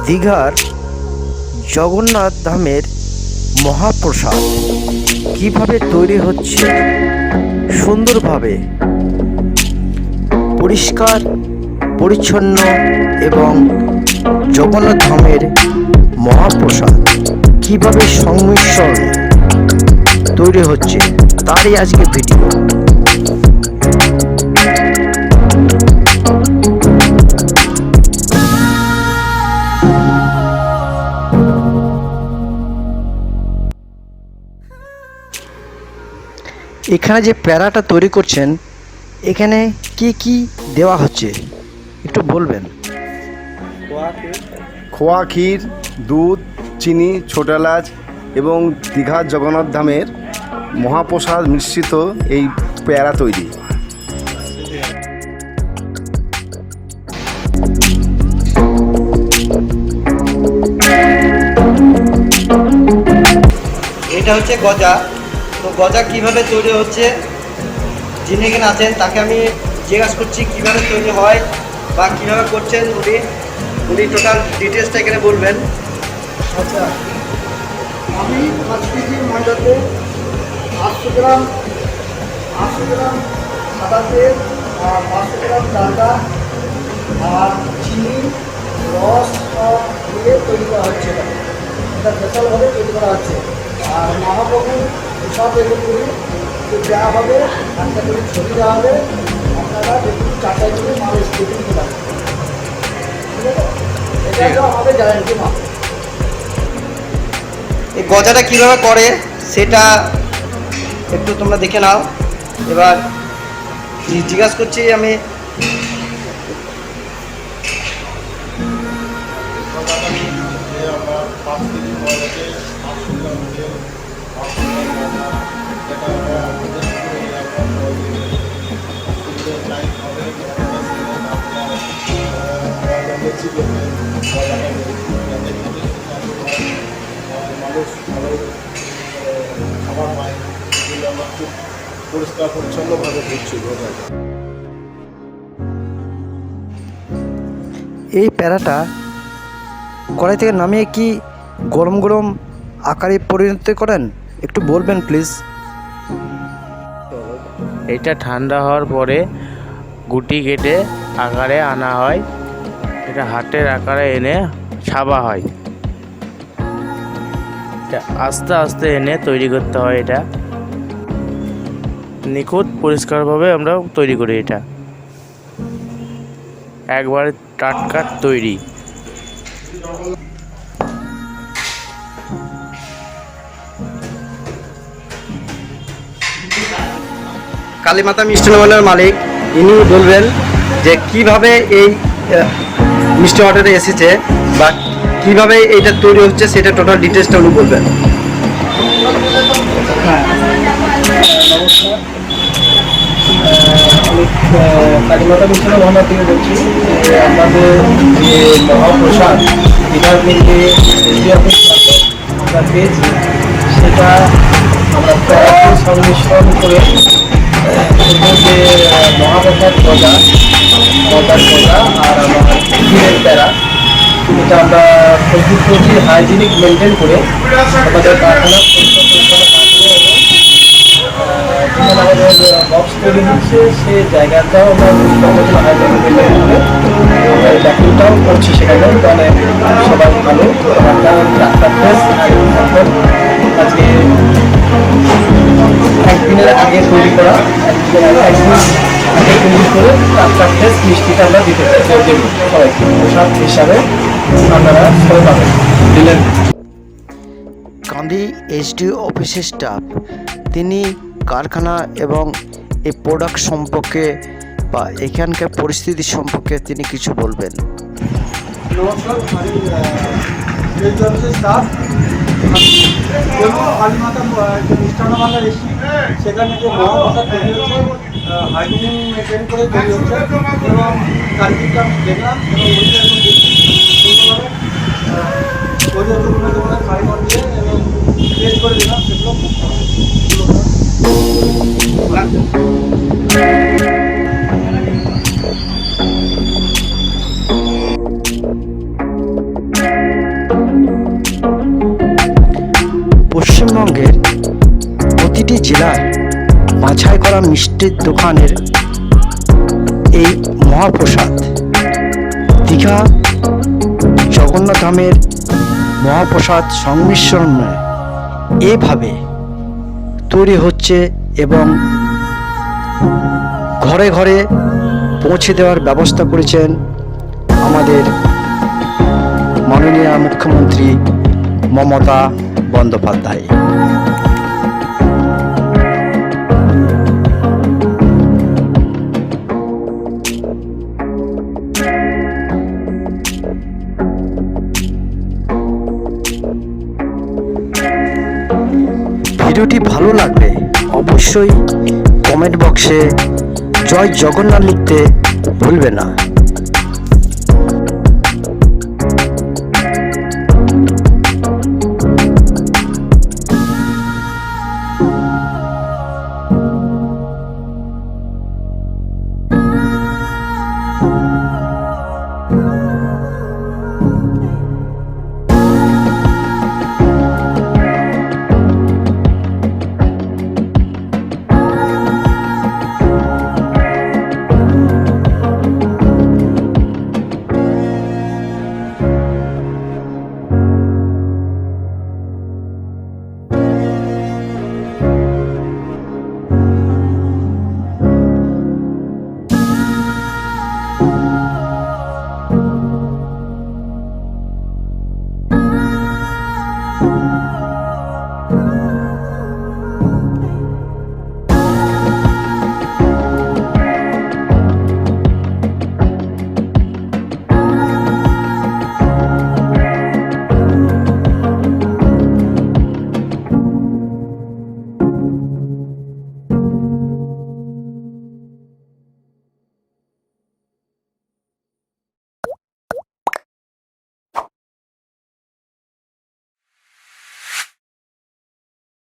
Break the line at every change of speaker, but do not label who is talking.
দীঘার জগন্নাথ ধামের মহাপ্রসাদ কিভাবে তৈরি হচ্ছে সুন্দরভাবে, পরিষ্কার পরিচ্ছন্ন এবং জগন্নাথ ধামের মহাপ্রসাদ কিভাবে সংমিশ্রণে তৈরি হচ্ছে তারই আজকে ভিডিও। এখানে যে প্যারাটা তৈরি করছেন, এখানে কি কি দেওয়া হচ্ছে একটু বলবেন?
খোয়া ক্ষীর, দুধ, চিনি, ছোট এলাচ এবং দীঘার জগন্নাথ ধামের মহাপ্রসাদ মিশ্রিত এই প্যারা তৈরি।
এটা হচ্ছে গজা। তো গজা কিভাবে তৈরি হচ্ছে, যিনি এখানে আছেন তাকে আমি জিজ্ঞাসা করছি কিভাবে তৈরি হয় বা কিভাবে করছেন উনি টোটাল ডিটেলসটা এখানে বলবেন।
আচ্ছা, আমি 5 কেজি ময়দাতে 800 গ্রাম সাদা তেল আর 500 গ্রাম ডালডা আর চিনি রস সব দিয়ে তৈরি করা হচ্ছে। এটা স্পেশালভাবে তৈরি করা হচ্ছে। আর মহাপ্রভু সব এগুলো দেওয়া হবে, একটা করে ছবি দেওয়া হবে, আপনারা দেখুন 4টায় করে মাল স্টেটিং করা হবে। ঠিক আছে, এটা আমাদের গ্যারান্টি মাল।
এই গজাটা কিভাবে করে সেটা একটু তোমরা দেখে নাও। এবার জিজ্ঞাসা করছি আমি,
মানুষ ভালো খাবার পায়, এগুলো আমরা খুব পরিষ্কার পরিচ্ছন্নভাবে করছি।
এই প্যারাটা কড়াই থেকে নামিয়ে কি গরম গরম আকারে পরিণত করেন একটু বলবেন প্লিজ?
এটা ঠান্ডা হওয়ার পরে গুটি কেটে আকারে আনা হয়। এটা হাটের আকারে এনে ছাবা হয়। এটা আস্তে আস্তে এনে তৈরি করতে হয়। এটা নিখুঁত পরিষ্কারভাবে আমরা তৈরি করি। এটা একবারে টাটকা তৈরি।
কালীমাতা মিষ্টান্ন ভান্ডারের মালিক ইনি বলবেন যে কিভাবে এই মিষ্টি অর্ডারে এসেছে বা কিভাবে এটা তৈরি হচ্ছে সেটা টোটাল ডিটেলসটা উনি বলবেন।
হ্যাঁ, নমস্কার। আমি কালীমাতা মিষ্টান্ন ভান্ডার থেকে বলছি। আমাদের যে মহাপ্রসাদ দীঘার থেকে আমরা পেয়েছি, সেটা আমরা প্যারাকে সংমিশ্রণ করে যে মহাপ্রসাদ গজার গজা আর আমার ক্ষীরের প্যারা, এটা আমরা প্রচুর হাইজিনিক মেনটেন করে আমাদের কারখানা আমাদের বক্স তৈরি হচ্ছে, সে জায়গাটাও আমরা হাইজিনিক মেনটেন করে ব্যাকিংটাও করছি সেখানে। তাহলে সবাই ভালো ডাক্তার টেস্ট আজকে একদিনের আগে তৈরি করা, একদিন আগে তৈরি করে ডাক্তার টেস্ট মিষ্টিটা আমরা দিতে দেব সবাইকে প্রসাদ হিসাবে আপনারা সবাই পাবেন দিলেন।
কান্দি এইচডি অফিসের স্টাফ, তিনি কারখানা এবং এই প্রোডাক্ট সম্পর্কে বা এখানকার পরিস্থিতি সম্পর্কে তিনি কিছু বলবেন।
নমস্কার, আমি এইচডি অফিসের স্টাফ। কালীমাতা মিষ্টান্ন ভান্ডার এসেছি, সেখানে যে মহাপ্রসাদ তৈরি হচ্ছে হাইজিনিক মেনটেন করে তৈরি হচ্ছে এবং চারিদিকটা আমি দেখলাম এবং সুন্দরভাবে তৈরি হচ্ছে উন্নতমানের কারিগর দিয়ে এবং টেস্ট করে দিলাম, সেগুলো খুব ভালো। বাছাই করা মিষ্টির দোকানের এই মহাপ্রসাদ দীঘা জগন্নাথ ধামের মহাপ্রসাদ সংমিশ্রণে এভাবে তৈরি হচ্ছে এবং ঘরে ঘরে পৌঁছে দেওয়ার ব্যবস্থা করেছেন আমাদের মাননীয় মুখ্যমন্ত্রী মমতা বন্দ্যোপাধ্যায়। ভিডিওটি ভালো লাগলে অবশ্যই কমেন্ট বক্সে জয় জগন্নাথ লিখতে ভুলবে না।